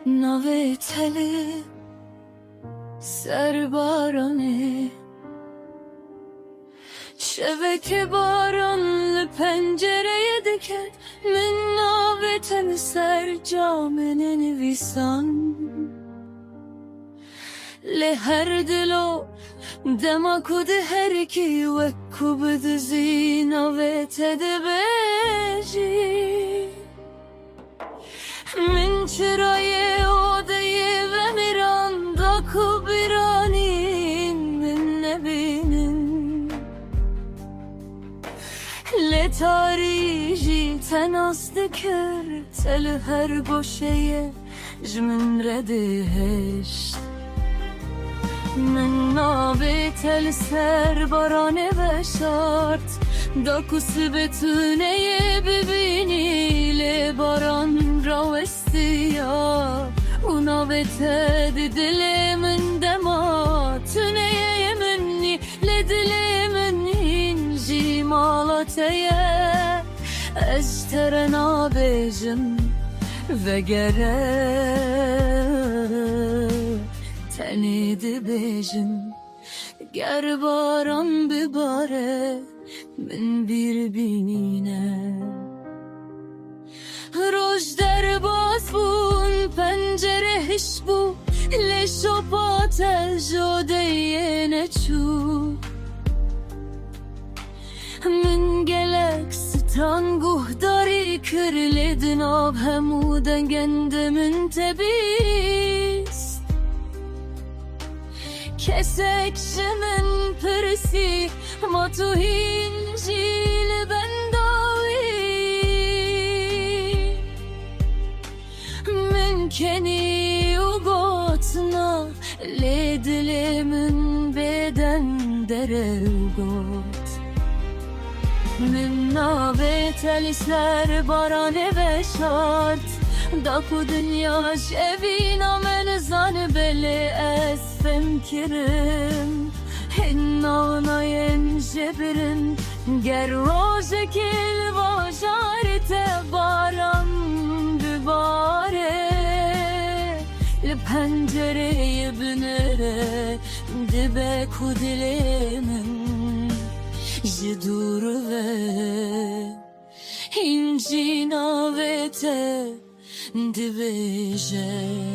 Nave teli serbarani şeveke baranlı pencereye diken min nave teli ser caminin visan le her dilo demakud her ki ve kubd zina ve tedbeji من چرای عادی و میراندا کبرانین من نبینن لتاریجی تناست کر تل هر گوشه جمن ردهش من نابه تل سر بارانه و شارت داکوس بتونه ببینی لباران را استیا اونا بتد دل من دما تونه منی لدل من اینجی مالاتیه اشترنا بجم وگره تنید بجم گر باران بباره من bir binine روش در باز بون پنجره هش بو لشو پاتل جوده نچو من گلک ستان گهداری کرلدن آب همودن گندمن تبیست kesek şemen persi ma tu hincil bendavi min keni ugotna ledlemin beden deregot min navet elisler barane ve şart Daku dünya şevina men zan beli esfem kirim Hinnavna yen jebirin ger rojekil vajarite baran dübare Pencereye binere dibe kudilimin jidur ve incina vete division.